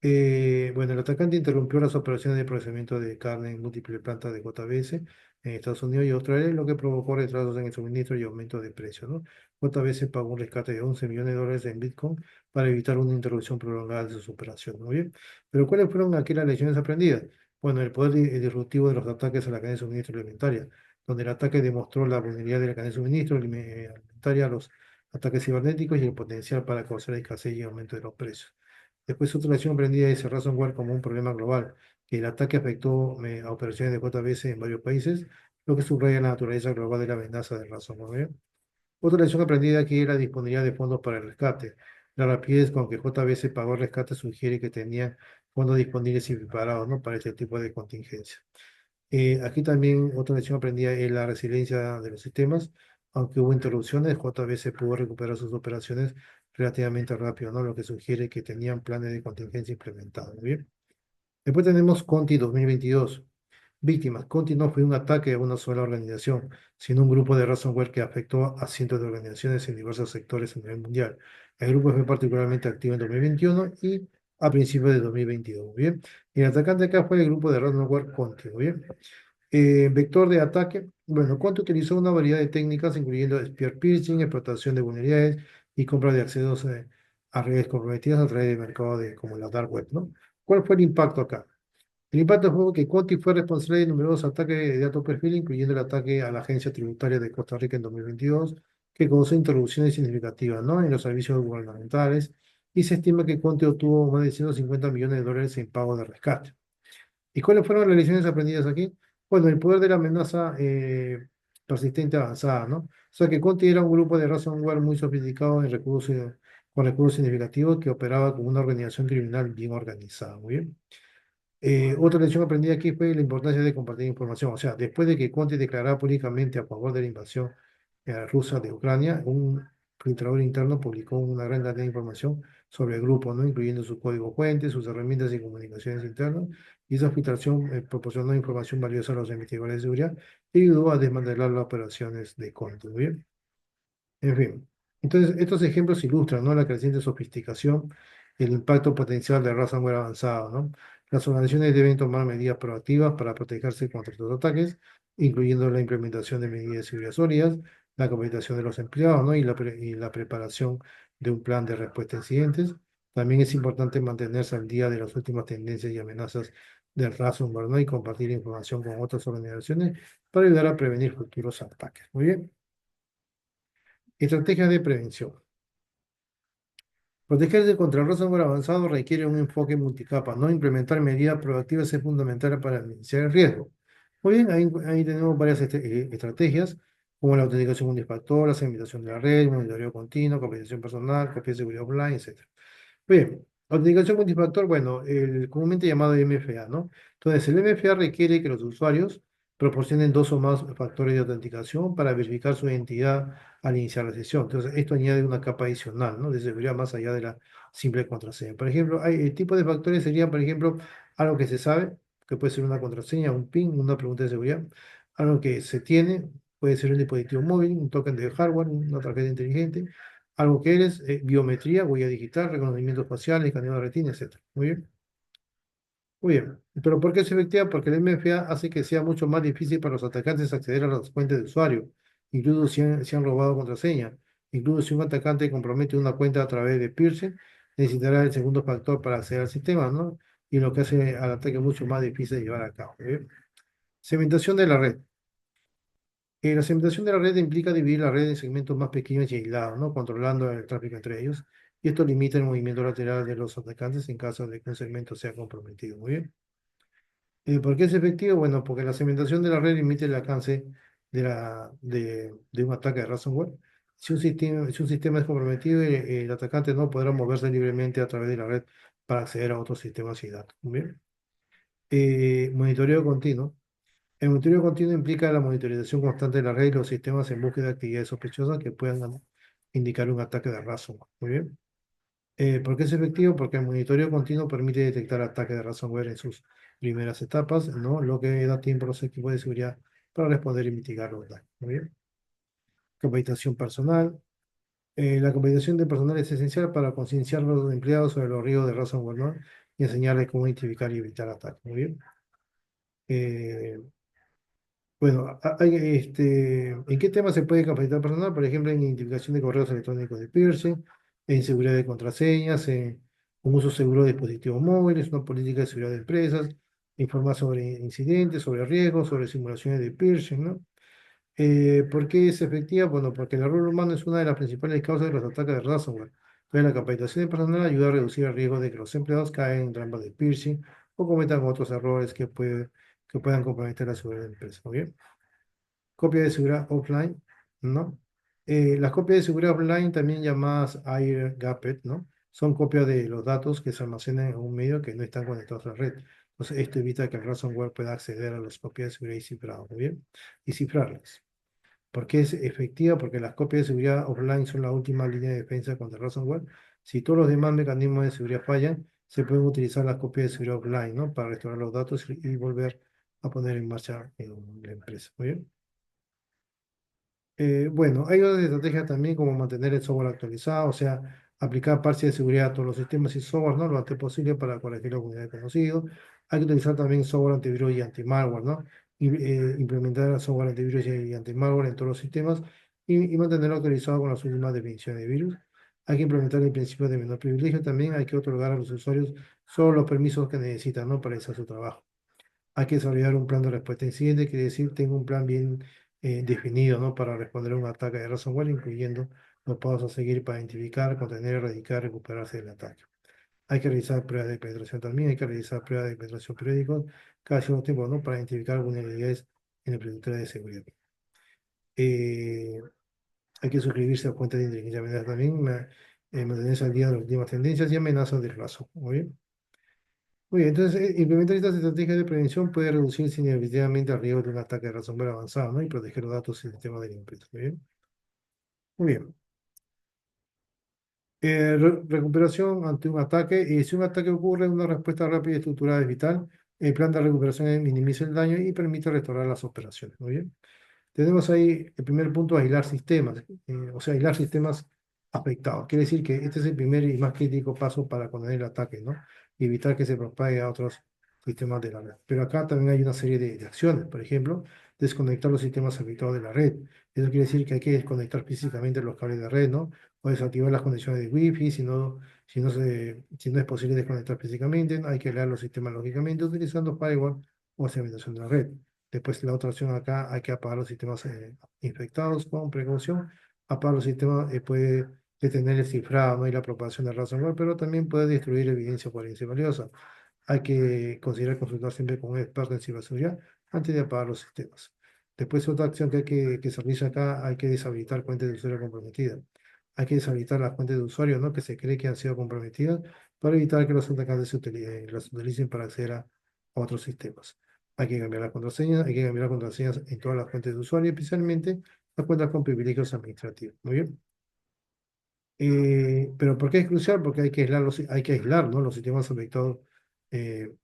Bueno, el atacante interrumpió las operaciones de procesamiento de carne en múltiples plantas de JBS en Estados Unidos y Australia, lo que provocó retrasos en el suministro y aumento de precios, ¿no? JBS pagó un rescate de 11 millones de dólares en Bitcoin para evitar una interrupción prolongada de sus operaciones. Muy bien. Pero ¿cuáles fueron aquí las lecciones aprendidas? Bueno, el poder disruptivo de los ataques a la cadena de suministro alimentaria, donde el ataque demostró la vulnerabilidad de la cadena de suministro alimentaria a los ataques cibernéticos y el potencial para causar escasez y aumento de los precios. Después otra lección aprendida es el ransomware como un problema global, que el ataque afectó a operaciones de JBS en varios países, lo que subraya la naturaleza global de la amenaza del ransomware. Otra lección aprendida aquí es la disponibilidad de fondos para el rescate. La rapidez con que JBS pagó el rescate sugiere que tenían fondos disponibles y preparados, ¿no? Para este tipo de contingencia. Aquí también otra lección aprendida es la resiliencia de los sistemas. Aunque hubo interrupciones, JBS pudo recuperar sus operaciones relativamente rápido, ¿no? Lo que sugiere que tenían planes de contingencia implementados. Muy bien. Después tenemos Conti 2022. Víctimas. Conti no fue un ataque a una sola organización, sino un grupo de ransomware que afectó a cientos de organizaciones en diversos sectores a nivel mundial. El grupo fue particularmente activo en 2021 y a principios de 2022. Muy bien. El atacante acá fue el grupo de ransomware Conti. Muy bien. Vector de ataque. Bueno, Conti utilizó una variedad de técnicas, incluyendo spear phishing, explotación de vulnerabilidades y compra de accesos a redes comprometidas a través del mercado de, como la dark web, ¿no? ¿Cuál fue el impacto acá? El impacto fue que Conti fue responsable de numerosos ataques de alto perfil, incluyendo el ataque a la Agencia Tributaria de Costa Rica en 2022, que causó interrupciones significativas, ¿no? En los servicios gubernamentales, y se estima que Conti obtuvo más de 150 millones de dólares en pago de rescate. ¿Y cuáles fueron las lecciones aprendidas aquí? Bueno, el poder de la amenaza persistente avanzada, ¿no? O sea que Conti era un grupo de ransomware muy sofisticado en recursos, con recursos significativos que operaba como una organización criminal bien organizada. Muy bien. Otra lección aprendida aquí fue la importancia de compartir información. O sea, después de que Conte declarara públicamente a favor de la invasión rusa de Ucrania, un filtrador interno publicó una gran cantidad de información sobre el grupo, ¿no? Incluyendo su código fuente, sus herramientas y comunicaciones internas. Y esa filtración proporcionó información valiosa a los investigadores de seguridad y ayudó a desmantelar las operaciones de Conte. Muy bien. En fin, entonces estos ejemplos ilustran, ¿no? La creciente sofisticación y el impacto potencial de ransomware avanzado, ¿no? Las organizaciones deben tomar medidas proactivas para protegerse contra estos ataques, incluyendo la implementación de medidas de seguridad sólidas, la capacitación de los empleados, ¿no? Y la preparación de un plan de respuesta a incidentes. También es importante mantenerse al día de las últimas tendencias y amenazas del ransomware, ¿no? Y compartir información con otras organizaciones para ayudar a prevenir futuros ataques. Muy bien. Estrategias de prevención. Protegerse contra el ransomware avanzado requiere un enfoque multicapa, ¿no? Implementar medidas proactivas es fundamental para minimizar el riesgo. Muy bien, ahí tenemos varias estrategias, como la autenticación multifactor, la segmentación de la red, monitoreo continuo, capacitación personal, copia de seguridad offline, etc. Bien, autenticación multifactor, bueno, el comúnmente llamado MFA, ¿no? Entonces, el MFA requiere que los usuarios proporcionen dos o más factores de autenticación para verificar su identidad al iniciar la sesión. Entonces, esto añade una capa adicional, ¿no? De seguridad más allá de la simple contraseña. Por ejemplo, el tipo de factores serían, por ejemplo, algo que se sabe, que puede ser una contraseña, un PIN, una pregunta de seguridad, algo que se tiene, puede ser un dispositivo móvil, un token de hardware, una tarjeta inteligente, algo que eres, biometría, huella digital, reconocimiento facial, escaneo de retina, etc. Muy bien. Muy bien. ¿Pero por qué es efectiva? Porque el MFA hace que sea mucho más difícil para los atacantes acceder a las cuentas de usuario, incluso si han robado contraseña. Incluso si un atacante compromete una cuenta a través de piercing, necesitará el segundo factor para acceder al sistema, ¿no? Y lo que hace al ataque mucho más difícil de llevar a cabo. Muy bien. Segmentación de la red. La segmentación de la red implica dividir la red en segmentos más pequeños y aislados, ¿no? Controlando el tráfico entre ellos. Y esto limita el movimiento lateral de los atacantes en caso de que un segmento sea comprometido. Muy bien. ¿Por qué es efectivo? Bueno, porque la segmentación de la red limita el alcance de un ataque de ransomware. Si un sistema es comprometido, el atacante no podrá moverse libremente a través de la red para acceder a otros sistemas y datos. Muy bien. Monitoreo continuo. El monitoreo continuo implica la monitorización constante de la red y los sistemas en búsqueda de actividades sospechosas que puedan indicar un ataque de ransomware. Muy bien. ¿Por qué es efectivo? Porque el monitoreo continuo permite detectar ataques de ransomware en sus primeras etapas, ¿no? Lo que da tiempo a los equipos de seguridad para responder y mitigar los daños. Muy bien. Capacitación personal. La capacitación de personal es esencial para concienciar a los empleados sobre los riesgos de ransomware, ¿no? Y enseñarles cómo identificar y evitar ataques. Muy bien. Eh, Bueno, ¿en qué temas se puede capacitar personal? Por ejemplo, en identificación de correos electrónicos de piercing, en seguridad de contraseñas, en un uso seguro de dispositivos móviles, una política de seguridad de empresas, informar sobre incidentes, sobre riesgos, sobre simulaciones de piercing, ¿no? ¿Por qué es efectiva? Bueno, porque el error humano es una de las principales causas de los ataques de ransomware. Entonces, la capacitación de personal ayuda a reducir el riesgo de que los empleados caigan en trampas de piercing o cometan otros errores que puedan comprometer la seguridad de la empresa. ¿Muy bien? Copia de seguridad offline, ¿no? Las copias de seguridad offline, también llamadas air gapped, ¿no? Son copias de los datos que se almacenan en un medio que no están conectados a la red. Entonces, esto evita que el ransomware pueda acceder a las copias de seguridad y cifrado, ¿muy bien? Y cifrarlas. ¿Por qué es efectiva? Porque las copias de seguridad offline son la última línea de defensa contra el ransomware. Si todos los demás mecanismos de seguridad fallan, se pueden utilizar las copias de seguridad offline, ¿no? Para restaurar los datos y volver a poner en marcha la empresa. ¿Muy bien? Bueno, hay otras estrategias también como mantener el software actualizado, o sea, aplicar parches de seguridad a todos los sistemas y software, ¿no? Lo antes posible para corregir los vulnerabilidades conocidos. Hay que utilizar también software antivirus y anti-malware, ¿no? Implementar software antivirus y anti-malware en todos los sistemas y mantenerlo actualizado con las últimas definiciones de virus. Hay que implementar el principio de menor privilegio también. Hay que otorgar a los usuarios solo los permisos que necesitan, ¿no? Para hacer su trabajo. Hay que desarrollar un plan de respuesta a incidente, quiere decir, tengo un plan bien definido, ¿no? Para responder a un ataque de ransomware, incluyendo los pasos a seguir para identificar, contener, erradicar, recuperarse del ataque. Hay que realizar pruebas de penetración también, hay que realizar pruebas de penetración periódicos cada cierto tiempo, ¿no? Para identificar vulnerabilidades en el proyecto de seguridad. Eh, Hay que suscribirse a cuentas de inteligencia militar también, mantenerse al día de las últimas tendencias y amenazas del ransomware. Muy bien. Muy bien, entonces implementar estas estrategias de prevención puede reducir significativamente el riesgo de un ataque de ransomware avanzado, ¿no? Y proteger los datos y sistemas de la empresa. Muy bien. Muy bien. Recuperación ante un ataque. Si un ataque ocurre, una respuesta rápida y estructurada es vital. El plan de recuperación minimiza el daño y permite restaurar las operaciones. Muy bien. Tenemos ahí el primer punto, aislar sistemas, o sea, aislar sistemas afectados. Quiere decir que este es el primer y más crítico paso para contener el ataque, ¿no? Y evitar que se propague a otros sistemas de la red. Pero acá también hay una serie de acciones. Por ejemplo, desconectar los sistemas afectados de la red. Eso quiere decir que hay que desconectar físicamente los cables de red, ¿no? O desactivar las conexiones de Wi-Fi si no es posible desconectar físicamente, hay que aislar los sistemas lógicamente utilizando firewall o segmentación de la red. Después la otra opción acá, hay que apagar los sistemas infectados con precaución. Apagar los sistemas puede detener el cifrado, ¿no? Y la propagación del ransomware, pero también puede destruir evidencia forense valiosa. Hay que considerar consultar siempre con un experto en ciberseguridad antes de apagar los sistemas. Después otra acción que se realiza acá, hay que deshabilitar cuentas de usuario comprometidas. Hay que deshabilitar las cuentas de usuario, ¿no? Que se cree que han sido comprometidas para evitar que los atacantes las utilicen para acceder a otros sistemas. Hay que cambiar las contraseñas, hay que cambiar las contraseñas en todas las fuentes de usuario, especialmente las cuentas con privilegios administrativos. Muy bien. Pero ¿por qué es crucial? Porque hay que aislar, ¿no? Los sistemas afectados. eh,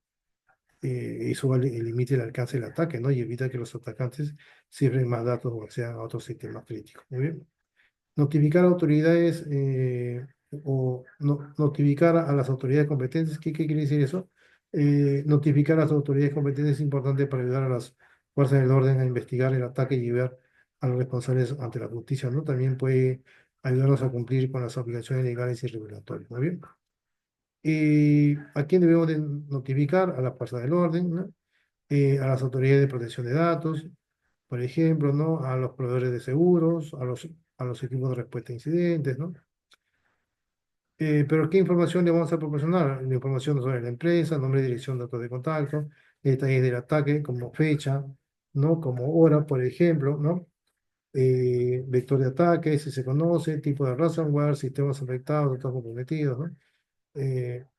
Eso limita el alcance del ataque, ¿no? Y evita que los atacantes cifren más datos o accedan a otros sistemas críticos. Muy bien. Notificar a autoridades notificar a las autoridades competentes. ¿Qué quiere decir eso? Notificar a las autoridades competentes es importante para ayudar a las fuerzas del orden a investigar el ataque y llevar a los responsables ante la justicia, ¿no? También puede ayudarnos a cumplir con las obligaciones legales y regulatorias. ¿Muy bien? ¿A quién debemos de notificar? A las fuerzas del orden, ¿no? A las autoridades de protección de datos, por ejemplo, ¿no? A los proveedores de seguros, a los equipos de respuesta a incidentes, ¿no? Pero ¿qué información le vamos a proporcionar? La información sobre la empresa, nombre, dirección, datos de contacto, detalles del ataque, como fecha, ¿no? Como hora, por ejemplo, ¿no? Vector de ataque, si se conoce, tipo de ransomware, sistemas afectados, datos comprometidos, ¿no?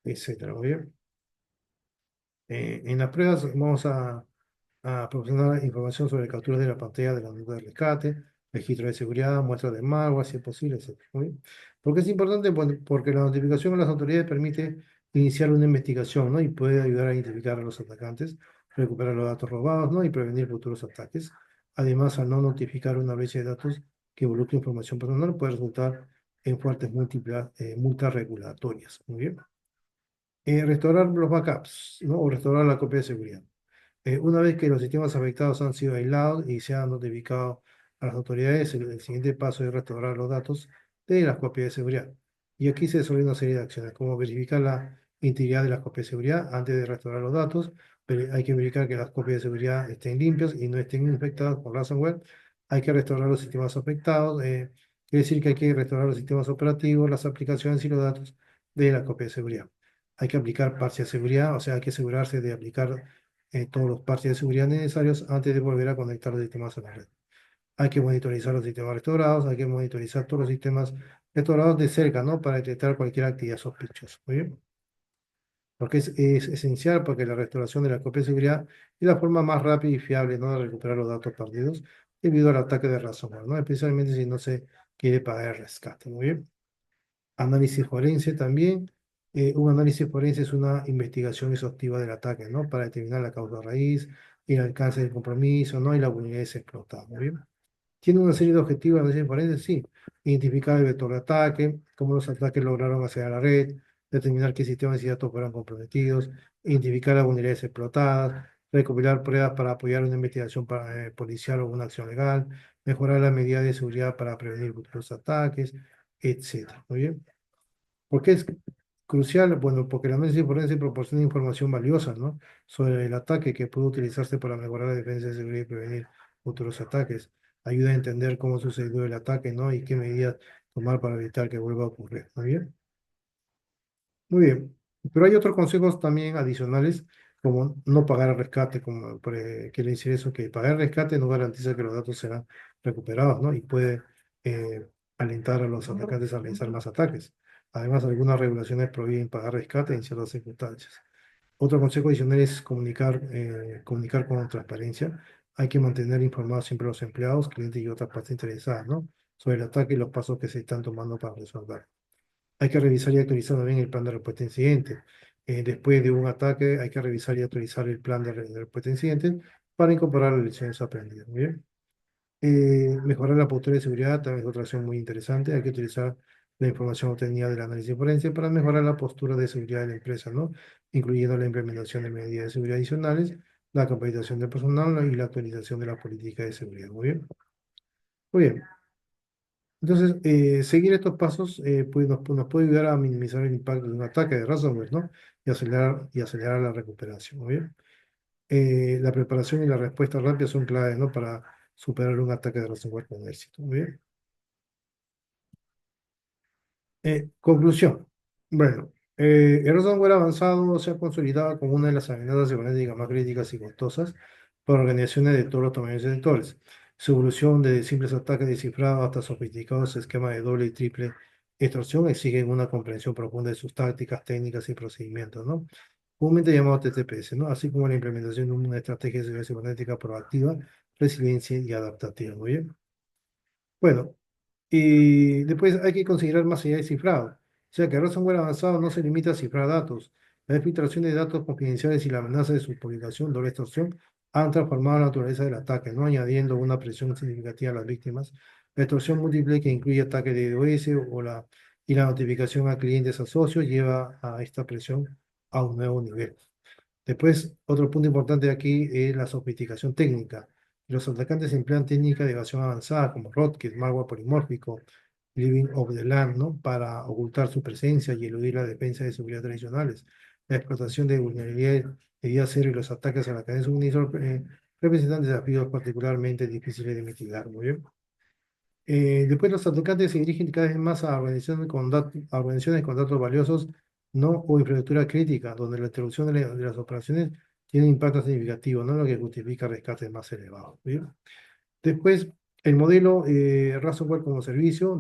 Etcétera, ¿muy bien? En las pruebas vamos a proporcionar información sobre capturas de la pantalla de la nube de rescate, registro de seguridad, muestras de malware, si es posible, etc. Muy bien. ¿Por qué es importante? Bueno, porque la notificación a las autoridades permite iniciar una investigación, ¿no? Y puede ayudar a identificar a los atacantes, recuperar los datos robados, ¿no? Y prevenir futuros ataques. Además, al no notificar una brecha de datos que involucre información personal, puede resultar en fuertes multas regulatorias. Muy bien. Restaurar los backups, ¿no? O restaurar la copia de seguridad. Una vez que los sistemas afectados han sido aislados y se han notificado a las autoridades, el siguiente paso es restaurar los datos de las copias de seguridad. Y aquí se desarrolla una serie de acciones, como verificar la integridad de las copias de seguridad antes de restaurar los datos. Pero hay que verificar que las copias de seguridad estén limpias y no estén infectadas por ransomware. Hay que restaurar los sistemas afectados. Quiere decir que hay que restaurar los sistemas operativos, las aplicaciones y los datos de la copia de seguridad. Hay que aplicar parches de seguridad, o sea, hay que asegurarse de aplicar todos los parches de seguridad necesarios antes de volver a conectar los sistemas a la red. Hay que monitorizar los sistemas restaurados, hay que monitorizar todos los sistemas restaurados de cerca, ¿no? Para detectar cualquier actividad sospechosa. Muy bien. Porque es esencial porque la restauración de la copia de seguridad es la forma más rápida y fiable, ¿no? De recuperar los datos perdidos debido al ataque de ransomware, ¿no? Especialmente si no se quiere pagar el rescate. Muy bien. Análisis forense también. Un análisis forense es una investigación exhaustiva del ataque, ¿no? Para determinar la causa raíz, el alcance del compromiso, ¿no? Y la vulnerabilidad explotada. Muy bien. Tiene una serie de objetivos de análisis forense, sí. Identificar el vector de ataque, cómo los ataques lograron acceder a la red, determinar qué sistemas y datos fueron comprometidos, identificar las vulnerabilidades explotadas, recopilar pruebas para apoyar una investigación policial o una acción legal, mejorar las medidas de seguridad para prevenir futuros ataques, etcétera. Muy bien. ¿Por qué es crucial? Bueno, porque el análisis forense proporciona información valiosa, ¿no? Sobre el ataque que puede utilizarse para mejorar la defensa de seguridad y prevenir futuros ataques. Ayuda a entender cómo sucedió el ataque, ¿no? Y qué medidas tomar para evitar que vuelva a ocurrir. ¿Muy bien? Muy bien. Pero hay otros consejos también adicionales, como no pagar el rescate, como quiere decir eso, que pagar el rescate no garantiza que los datos serán recuperados, ¿no? Y puede eh, alentar a los atacantes a realizar más ataques. Además, algunas regulaciones prohíben pagar rescate en ciertas circunstancias. Otro consejo adicional es comunicar con transparencia. Hay que mantener informados siempre a los empleados, clientes y otras partes interesadas, ¿no? Sobre el ataque y los pasos que se están tomando para resolver. Hay que revisar y actualizar también el plan de respuesta a incidentes. Después de un ataque, hay que revisar y actualizar el plan de respuesta a incidentes para incorporar las lecciones aprendidas. Muy bien. Mejorar la postura de seguridad también es otra acción muy interesante. Hay que utilizar la información obtenida del análisis forense para mejorar la postura de seguridad de la empresa, ¿no? Incluyendo la implementación de medidas de seguridad adicionales, la capacitación del personal y la actualización de la política de seguridad. Muy bien. Muy bien. Entonces, seguir estos pasos nos puede ayudar a minimizar el impacto de un ataque de ransomware, ¿no? Y acelerar la recuperación, ¿muy bien? La preparación y la respuesta rápida son claves, ¿no? Para superar un ataque de ransomware con éxito, ¿muy bien? Conclusión. Bueno, el ransomware avanzado se ha consolidado como una de las amenazas cibernéticas más críticas y costosas para organizaciones de todos los tamaños y sectores. Su evolución desde simples ataques de cifrado hasta sofisticados esquemas de doble y triple extorsión exigen una comprensión profunda de sus tácticas, técnicas y procedimientos, ¿no? Comúnmente llamado TTPS, ¿no? Así como la implementación de una estrategia de seguridad cibernética proactiva, resiliencia y adaptativa, ¿muy bien? Bueno, y después hay que considerar más allá de cifrado. O sea que el ransomware avanzado no se limita a cifrar datos. La filtración de datos confidenciales y la amenaza de su publicación, doble extorsión, han transformado la naturaleza del ataque, no añadiendo una presión significativa a las víctimas. La extorsión múltiple, que incluye ataques de DDoS y la notificación a clientes a socios, lleva a esta presión a un nuevo nivel. Después, otro punto importante aquí es la sofisticación técnica. Los atacantes emplean técnicas de evasión avanzada como rootkit, malware polimórfico, living of the land, ¿no? Para ocultar su presencia y eludir la defensa de seguridad tradicionales. La explotación de vulnerabilidades de día cero y los ataques a la cadena de suministro representan desafíos particularmente difíciles de mitigar. Muy bien. Después los atacantes se dirigen cada vez más a organizaciones con datos valiosos, ¿no? O infraestructura crítica, donde la interrupción de las operaciones tiene impacto significativo, ¿no? Lo que justifica rescates más elevados. ¿Bien? Después, el modelo ransomware como servicio ha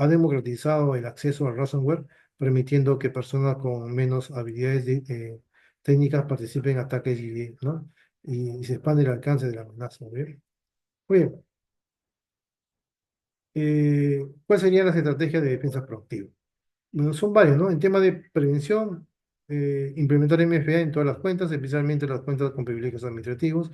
democratizado el acceso al ransomware, permitiendo que personas con menos habilidades técnicas participen en ataques ¿no? Y se expande el alcance de la amenaza. ¿Bien? Muy bien. ¿Cuáles serían las estrategias de defensa proactiva? Bueno, son varios, ¿no? En tema de prevención, implementar MFA en todas las cuentas, especialmente las cuentas con privilegios administrativos.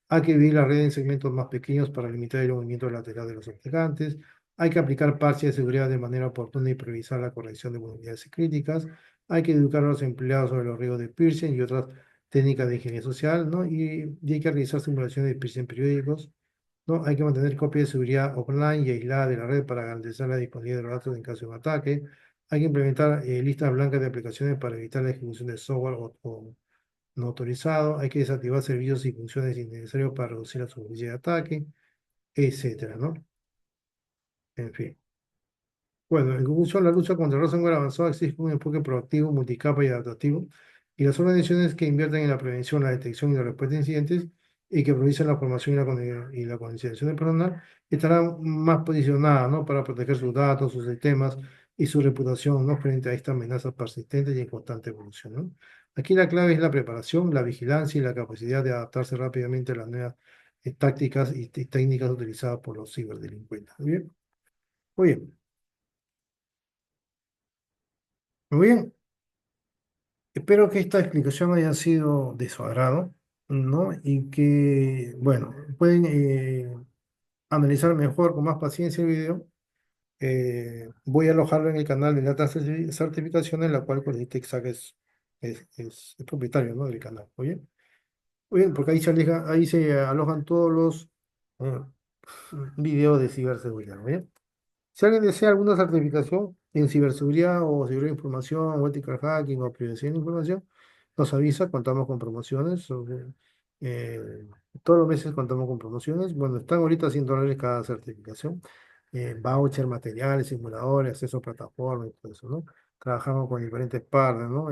Hay que dividir la red en segmentos más pequeños para limitar el movimiento lateral de los atacantes. Hay que aplicar parches de seguridad de manera oportuna y priorizar la corrección de vulnerabilidades críticas. Hay que educar a los empleados sobre los riesgos de phishing y otras técnicas de ingeniería social, ¿no? Y hay que realizar simulaciones de phishing periódicos, ¿no? Hay que mantener copias de seguridad offline y aislada de la red para garantizar la disponibilidad de los datos en caso de un ataque. Hay que implementar listas blancas de aplicaciones para evitar la ejecución de software o no autorizado. Hay que desactivar servicios y funciones innecesarios para reducir la superficie de ataque, etcétera, ¿no? En fin. Bueno, en conclusión, la lucha contra el ransomware avanzado exige un enfoque proactivo, multicapa y adaptativo, y las organizaciones que invierten en la prevención, la detección y la respuesta a incidentes y que prioricen la formación y la concienciación del personal, estarán más posicionadas, ¿no? Para proteger sus datos, sus sistemas y su reputación, ¿no? Frente a estas amenazas persistentes y en constante evolución, ¿no? Aquí la clave es la preparación, la vigilancia y la capacidad de adaptarse rápidamente a las nuevas tácticas y técnicas utilizadas por los ciberdelincuentes. Muy bien, muy bien, muy bien. Espero que esta explicación haya sido de su agrado, ¿no? Y que, bueno, pueden analizar mejor, con más paciencia el video. Voy a alojarlo en el canal de Data Certificación, en la cual pues, Tech es propietario, ¿no? Del canal. Oye, muy bien, porque ahí se alojan todos los eh, videos de ciberseguridad. ¿Oye? Si alguien desea alguna certificación en ciberseguridad o seguridad de información, o ethical hacking o privacidad de información, nos avisa, contamos con promociones. Eh, todos los meses contamos con promociones. Bueno, están ahorita $100 cada certificación. Voucher, materiales, simuladores, acceso a plataformas y todo eso, ¿no? Trabajamos con diferentes partners, ¿no?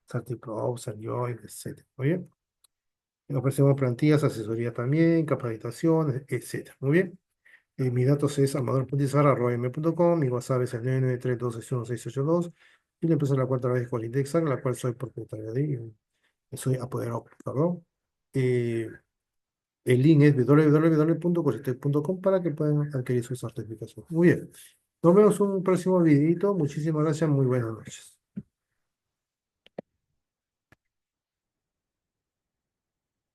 CertiPro, Certioy, etcétera. Muy bien. Ofrecemos plantillas, asesoría también, capacitaciones, etcétera. Muy bien. Mi datos es amador.izar@m.com, mi WhatsApp es el 993-261-682 y la empresa la cual trabajo es Colindexar, la cual soy propietario de ella, soy apoderado, perdón. Eh, el link es www.colindec.com para que puedan adquirir su certificación. Muy bien, nos vemos en un próximo videito. Muchísimas gracias, muy buenas noches.